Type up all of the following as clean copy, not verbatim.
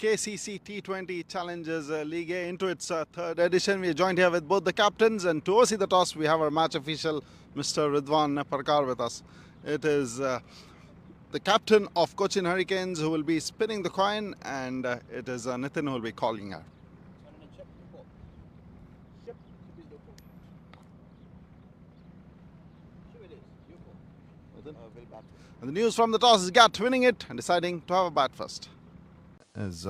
KCC T20 Challenges League A into its third edition. We are joined here with both the captains, and to oversee the toss we have our match official Mr. Ridwan Parkar with us. It is the captain of Cochin Hurricanes who will be spinning the coin, and it is Nitin who will be calling her. And the news from the toss is GAT winning it and deciding to have a bat first. Is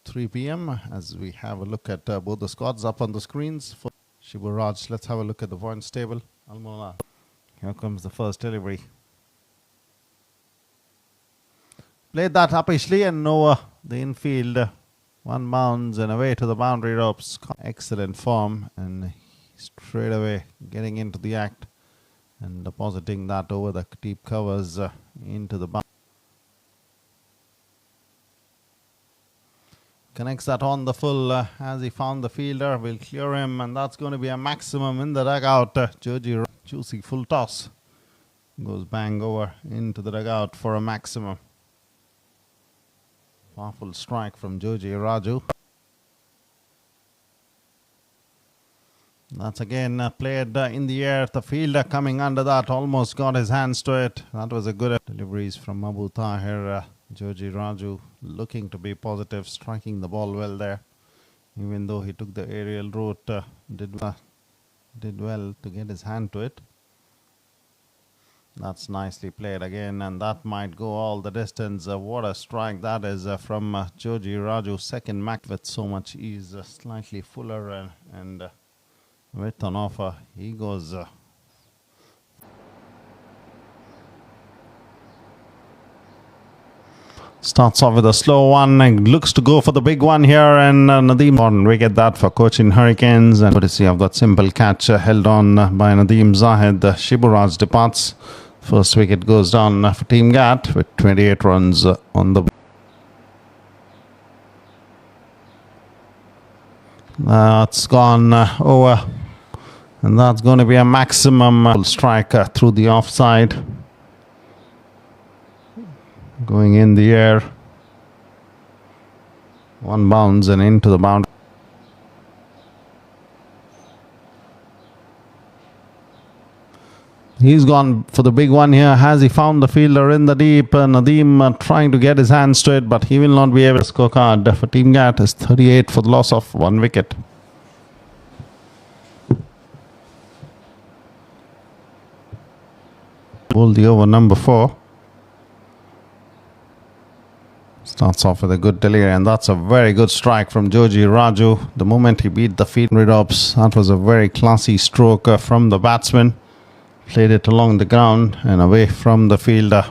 3 p.m. as we have a look at both the squads up on the screens. For Shiburaj, let's have a look at the points table. Almola, here comes the first delivery. Played that uppishly and over the infield. One bounce and away to the boundary ropes. Excellent form, and straight away getting into the act and depositing that over the deep covers into the boundary. Connects that on the full as he found the fielder. Will clear him, and that's going to be a maximum in the dugout. Joji, juicy full toss. Goes bang over into the dugout for a maximum. Powerful strike from Joji Raju. That's again played in the air. The fielder coming under that almost got his hands to it. That was a good deliveries from Abu Tahir. Joji Raju looking to be positive, striking the ball well there. Even though he took the aerial route, did well to get his hand to it. That's nicely played again, and that might go all the distance. What a strike that is from Joji Raju. Second match with so much ease, slightly fuller and width on offer. He goes starts off with a slow one and looks to go for the big one here, and Nadeem. We get that for Cochin Hurricanes, and courtesy of that simple catch held on by Nadeem Zahid. Shiburaj departs. First wicket goes down for Team GAT with 28 runs on the. That's gone over, and that's going to be a maximum strike through the offside. Going in the air. One bounce and into the boundary. He's gone for the big one here. Has he found the fielder in the deep? Nadeem trying to get his hands to it, but he will not be able to. Scorecard for Team GAT is 38 for the loss of 1 wicket. Bowled the over number 4. Starts off with a good delivery, and that's a very good strike from Joji Raju. The moment he beat the feet ropes, that was a very classy stroke from the batsman. Played it along the ground and away from the fielder.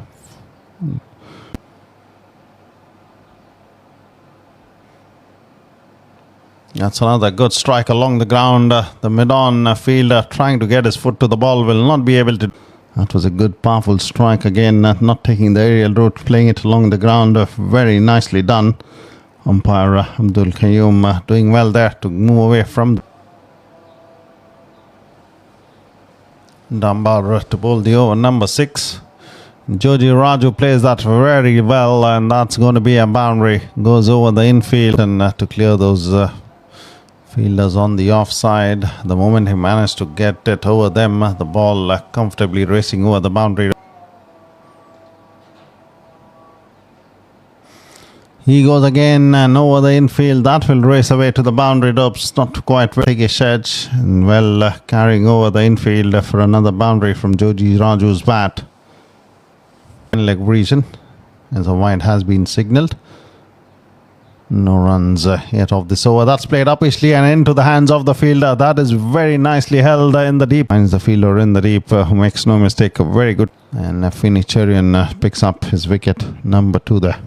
That's another good strike along the ground. The mid-on fielder trying to get his foot to the ball will not be able to. That was a good, powerful strike again, not taking the aerial route, playing it along the ground. Very nicely done. Umpire Abdul Qayyum doing well there to move away from Dambar to bowl the over number 6. Joji Raju plays that very well, and that's going to be a boundary. Goes over the infield and to clear those fielders on the offside. The moment he managed to get it over them, the ball comfortably racing over the boundary. He goes again and over the infield. That will race away to the boundary ropes. Not quite big edge, and well carrying over the infield for another boundary from Joji Raju's bat. Leg region as a wide has been signalled. No runs yet of this over. That's played uppishly and into the hands of the fielder. That is very nicely held in the deep. Finds the fielder in the deep, who makes no mistake. Very good. And Fincherian picks up his wicket, number 2 there.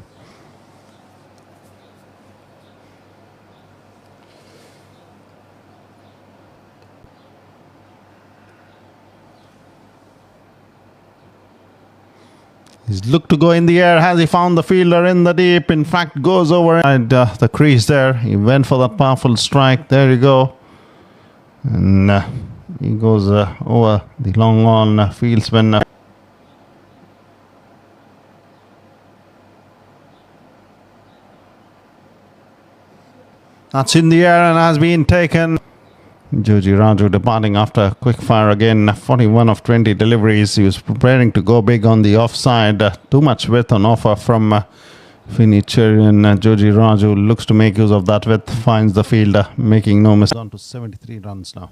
He's looked to go in the air. Has he found the fielder in the deep? In fact, goes over the crease there. He went for that powerful strike. There you go. And he goes over the long on fieldsman. That's in the air and has been taken. Joji Raju departing after a quick fire again. 41 of 20 deliveries. He was preparing to go big on the offside. Too much width on offer from Finicherian. Joji Raju looks to make use of that width. Finds the fielder, making no mistake. On to 73 runs now.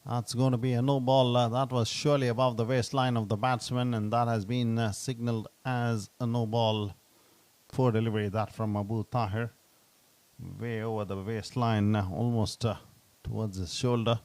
That's going to be a no ball. That was surely above the waistline of the batsman, and that has been signalled as a no ball. Poor delivery that from Abu Tahir. Way over the waistline, almost towards his shoulder.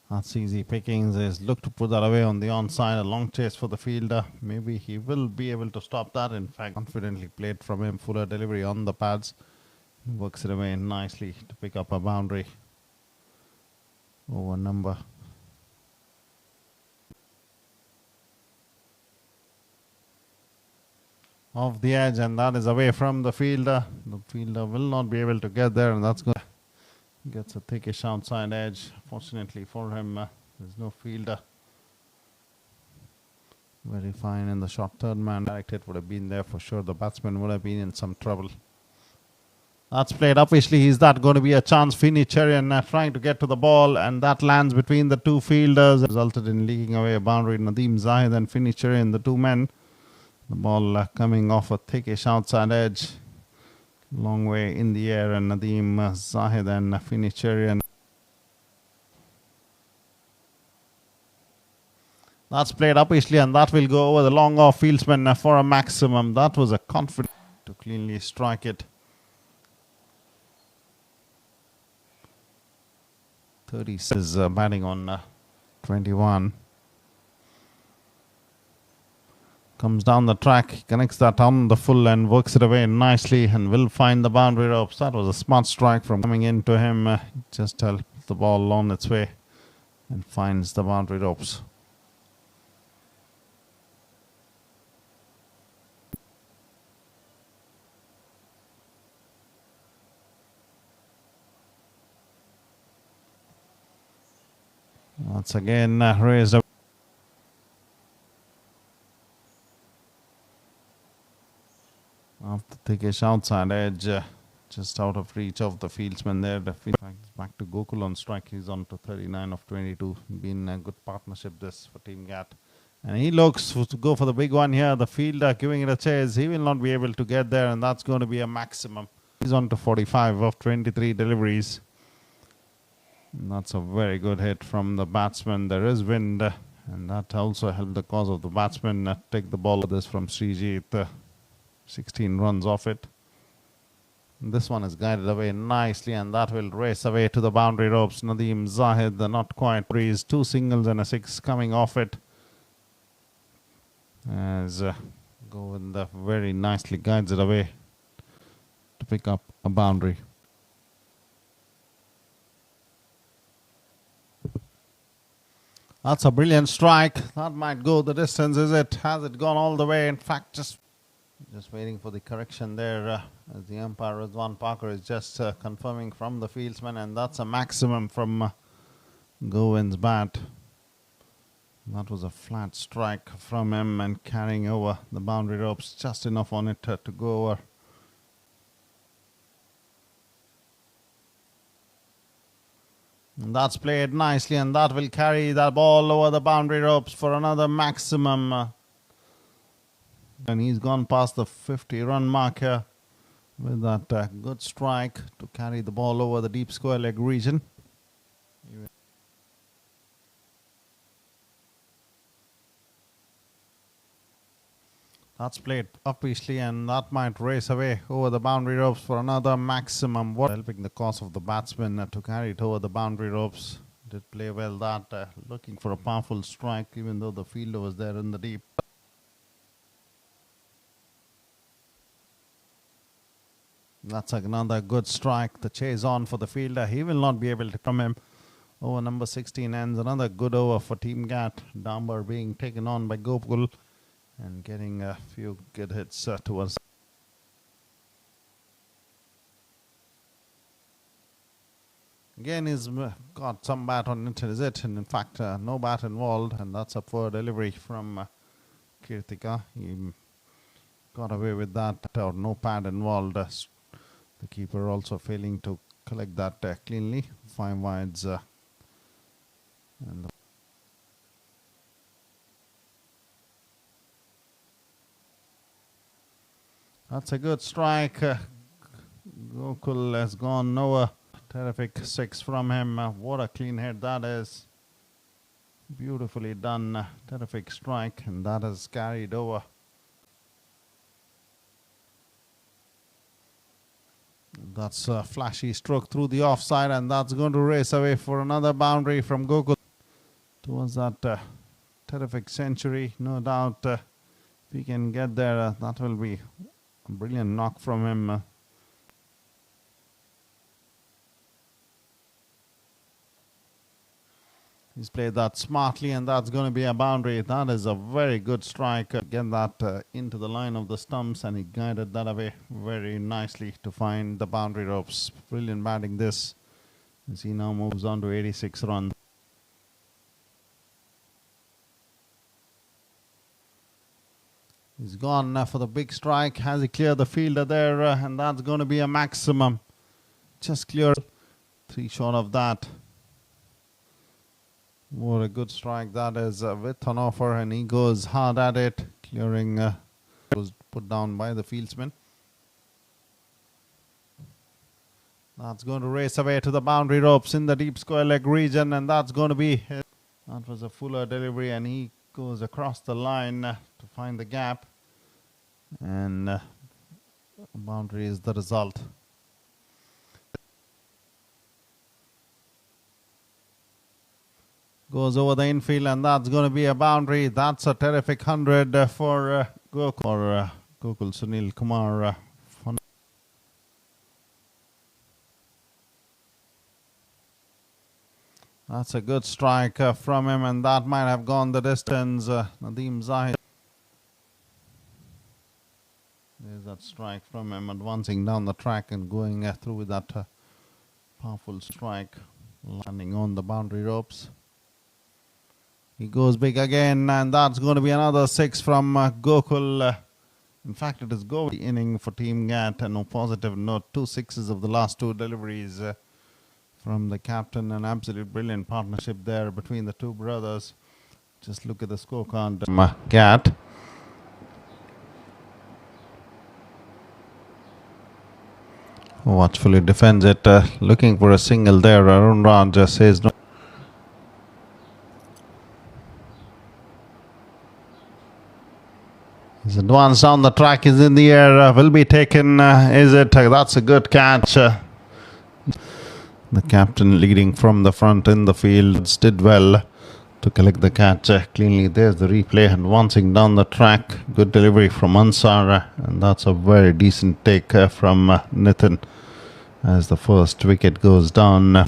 That's easy pickings. He's looked to put that away on the onside. A long chase for the fielder. Maybe he will be able to stop that. In fact, confidently played from him. Fuller delivery on the pads. Works it away nicely to pick up a boundary. Over number. Off the edge, and that is away from the fielder. The fielder will not be able to get there, and that's good. Gets a thickish outside edge. Fortunately for him, there's no fielder. Very fine in the short third man. It would have been there for sure. The batsman would have been in some trouble. That's played upishly. Is that going to be a chance? Finicherian trying to get to the ball, and that lands between the two fielders. Resulted in leaking away a boundary. Nadeem Zahid and Finicherian, the two men. The ball coming off a thickish outside edge. Long way in the air, and Nadeem Zahid and Finicherian. That's played upishly, and that will go over the long off fieldsman for a maximum. That was a confident to cleanly strike it. 36 is batting on 21. Comes down the track, connects that on the full and works it away nicely and will find the boundary ropes. That was a smart strike from coming into him. Just helped the ball on its way and finds the boundary ropes. Once again raised up. Off the thickish outside edge, just out of reach of the fieldsman there. Back to Gokul on strike. He's on to 39 of 22. Been a good partnership this for Team GAT. And he looks to go for the big one here. The fielder giving it a chase. He will not be able to get there, and that's going to be a maximum. He's on to 45 of 23 deliveries. And that's a very good hit from the batsman. There is wind, and that also helped the cause of the batsman take the ball. This from Srijit. 16 runs off it. This one is guided away nicely, and that will race away to the boundary ropes. Nadeem Zahid, not quite breeze. 2 singles and a 6 coming off it. As Govind very nicely guides it away to pick up a boundary. That's a brilliant strike. That might go the distance, is it? Has it gone all the way? In fact, just waiting for the correction there as the umpire Rizwan Parker is just confirming from the fieldsman, and that's a maximum from Govind's bat. That was a flat strike from him and carrying over the boundary ropes, just enough on it to go over. And that's played nicely, and that will carry that ball over the boundary ropes for another maximum. And he's gone past the 50-run mark here with that good strike to carry the ball over the deep square leg region. That's played upishly, and that might race away over the boundary ropes for another maximum. Helping the cause of the batsman to carry it over the boundary ropes. Did play well that, looking for a powerful strike even though the fielder was there in the deep. That's another good strike. The chase on for the fielder. He will not be able to come him. Over number 16 ends. Another good over for Team GAT. Dambar being taken on by Gokul and getting a few good hits towards. again he's got some bat on it, is it? And in fact, no bat involved, and that's a poor delivery from Kirtika. He got away with that, or no pad involved. The keeper also failing to collect that cleanly. 5 wides. And that's a good strike. Gokul has gone nowhere. Terrific 6 from him. What a clean hit that is. Beautifully done. Terrific strike, and that has carried over. That's a flashy stroke through the offside, and that's going to race away for another boundary from Gokul towards that terrific century. No doubt if he can get there, that will be a brilliant knock from him. He's played that smartly, and that's going to be a boundary. That is a very good strike. Get that into the line of the stumps, and he guided that away very nicely to find the boundary ropes. Brilliant batting this, as he now moves on to 86 runs. He's gone for the big strike. Has he cleared the fielder there? And that's going to be a maximum. Just clear 3 short of that. What a good strike that is with an offer, and he goes hard at it. Clearing was put down by the fieldsman. That's going to race away to the boundary ropes in the deep square leg region, and that's going to be his. That was a fuller delivery, and he goes across the line to find the gap, and boundary is the result. Goes over the infield, and that's going to be a boundary. That's a terrific 100 for Gokul Sunil Kumar. That's a good strike from him, and that might have gone the distance. Nadeem Zahid. There's that strike from him, advancing down the track and going through with that powerful strike, landing on the boundary ropes. He goes big again, and that's going to be another 6 from Gokul. In fact, it is go inning for Team GAT, and no positive note. 2 6s of the last 2 deliveries from the captain. An absolute brilliant partnership there between the 2 brothers. Just look at the scorecard. GAT. Watchfully defends it, looking for a single there. Arun Raj says no. He's advanced down the track, is in the air, will be taken, is it? That's a good catch. The captain leading from the front in the field did well to collect the catch cleanly. There's the replay, advancing down the track. Good delivery from Ansar, and that's a very decent take from Nitin as the first wicket goes down.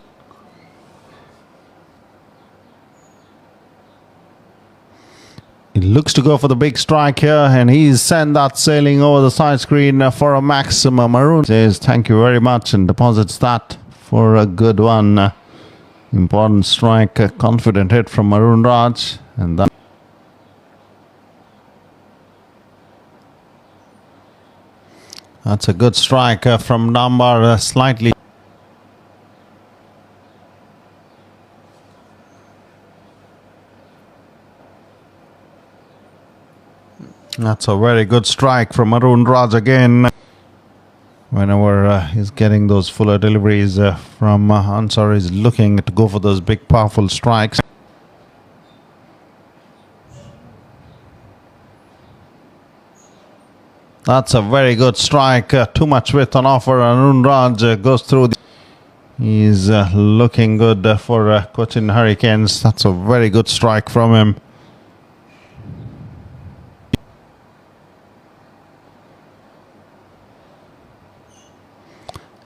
He looks to go for the big strike here, and he's sent that sailing over the side screen for a maximum. Arun says thank you very much and deposits that for a good one. Important strike, a confident hit from Arun Raj, and that's a good strike from Nambar, slightly. That's a very good strike from Arun Raj again. Whenever he's getting those fuller deliveries from Ansar, he's looking to go for those big powerful strikes. That's a very good strike. Too much width on offer. Arun Raj goes through. He's looking good for Cochin Hurricanes. That's a very good strike from him.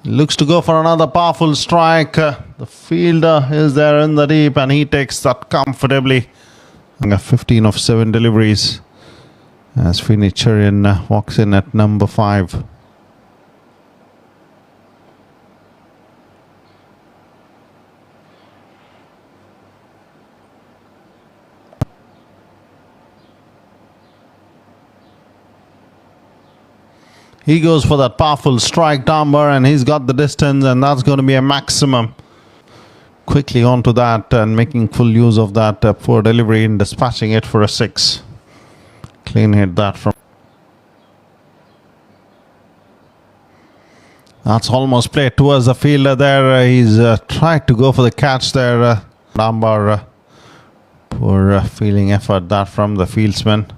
Looks to go for another powerful strike. The fielder is there in the deep, and he takes that comfortably. 15 of 7 deliveries as Finnicharian walks in at number 5. He goes for that powerful strike dumber, and he's got the distance, and that's going to be a maximum. Quickly onto that and making full use of that poor delivery and dispatching it for a 6. Clean hit that from. That's almost played towards the fielder there. He's tried to go for the catch there. Dumber, poor fielding effort that from the fieldsman.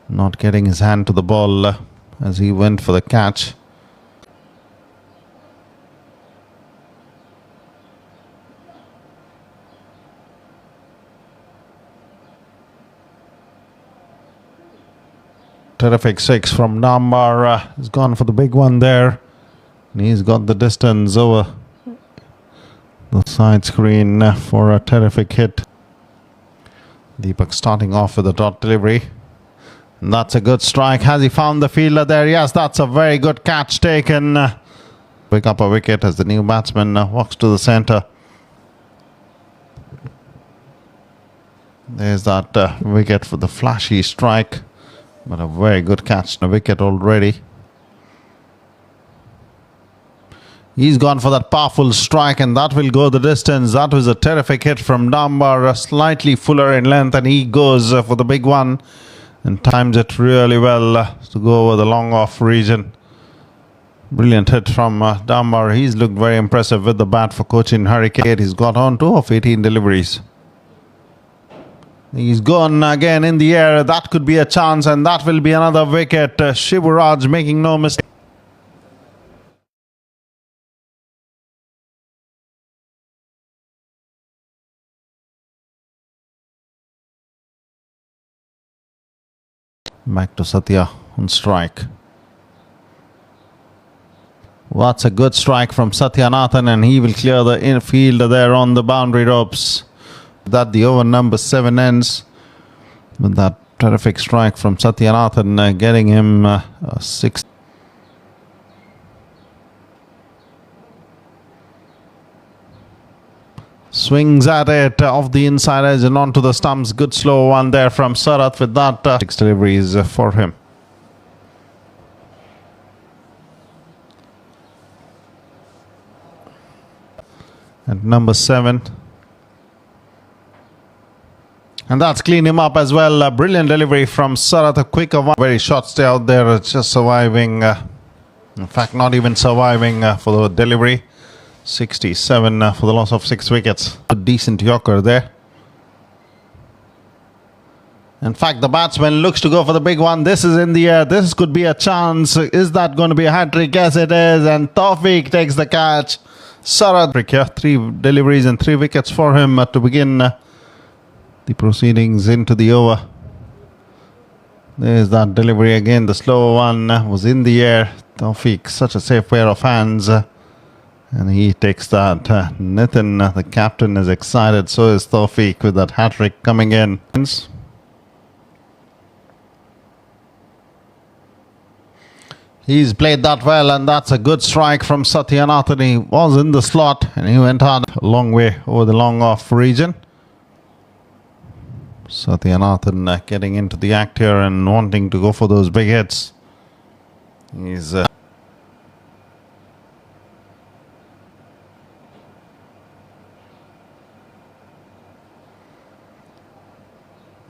Not getting his hand to the ball as he went for the catch. Terrific 6 from Nambar. He's gone for the big one there. And he's got the distance over the side screen for a terrific hit. Deepak starting off with a dot delivery. And that's a good strike. Has he found the fielder there? Yes, that's a very good catch taken. Pick up a wicket as the new batsman walks to the centre. There's that wicket for the flashy strike. But a very good catch. A wicket already. He's gone for that powerful strike, and that will go the distance. That was a terrific hit from Dambar, slightly fuller in length, and he goes for the big one and times it really well to go over the long off region. Brilliant hit from Dambar. He's looked very impressive with the bat for Cochin Hurricane. He's got on 2 of 18 deliveries. He's gone again in the air. That could be a chance, and that will be another wicket. Shivaraj making no mistake. Back to Satya on strike. That's a good strike from Satyanathan, and he will clear the infield there on the boundary ropes. That the over number 7 ends with that terrific strike from Satyanathan, getting him a 6. Swings at it off the inside edge and onto the stumps. Good slow one there from Sarath with that 6 deliveries for him. At number 7. And that's cleaned him up as well. A brilliant delivery from Sarath. A quicker one. Very short stay out there. Just surviving. In fact, not even surviving for the delivery. 67 for the loss of 6 wickets. A decent Yorker there. In fact, the batsman looks to go for the big one. This is in the air. This could be a chance. Is that going to be a hat-trick? Yes, it is. And Tawfiq takes the catch. Sarath, 3 deliveries and 3 wickets for him to begin the proceedings into the over. There's that delivery again. The slower one was in the air. Tawfiq, such a safe pair of hands. And he takes that. Nitin, the captain, is excited. So is Tawfiq with that hat-trick coming in. He's played that well, and that's a good strike from Satyanathan. He was in the slot and he went on a long way over the long off region. Satyanathan getting into the act here and wanting to go for those big hits. He's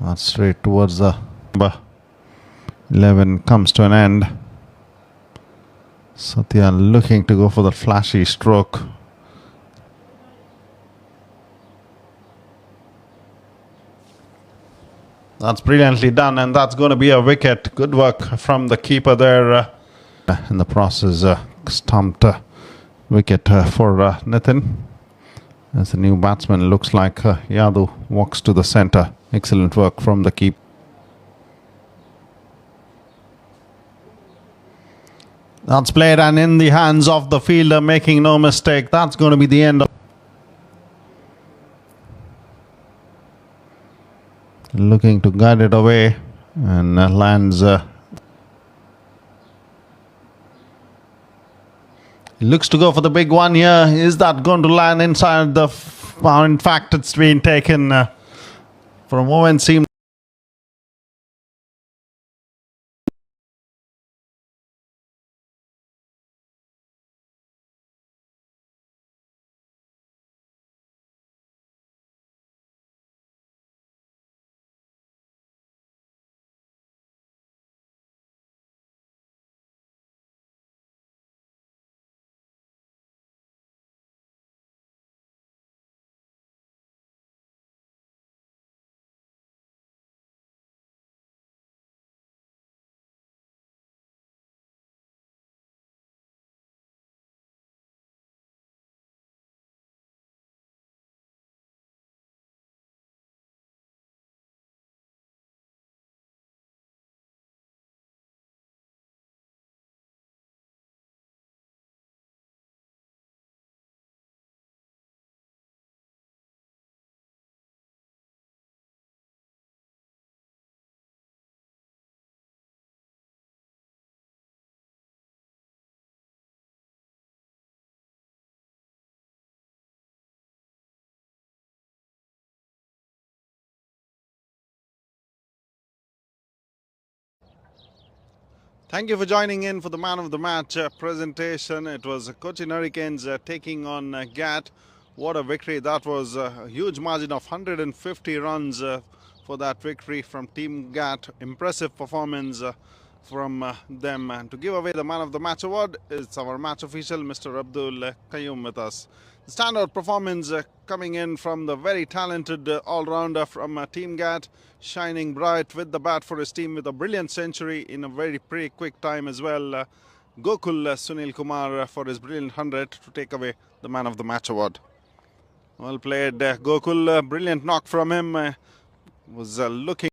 that's straight towards the number 11 comes to an end. Satya looking to go for the flashy stroke. That's brilliantly done, and that's going to be a wicket. Good work from the keeper there. In the process, stumped wicket for Nitin. As the new batsman looks like Yadu walks to the centre. Excellent work from the keeper. That's played and in the hands of the fielder, making no mistake. That's going to be the end of. Looking to guide it away and lands. Looks to go for the big one here. Is that going to land inside the? In fact, it's been taken for a moment. Seemed. Thank you for joining in for the man of the match presentation. It was Cochin Hurricanes taking on GAT. What a victory that was. A huge margin of 150 runs for that victory from Team GAT. Impressive performance from them. And to give away the man of the match award is our match official, Mr. Abdul Qayyum, with us. The standout performance coming in from the very talented all-rounder from Team GAT, shining bright with the bat for his team with a brilliant century in a very pretty quick time as well. Gokul Sunil Kumar for his brilliant 100 to take away the man of the match award. Well played, Gokul. Brilliant knock from him. Was looking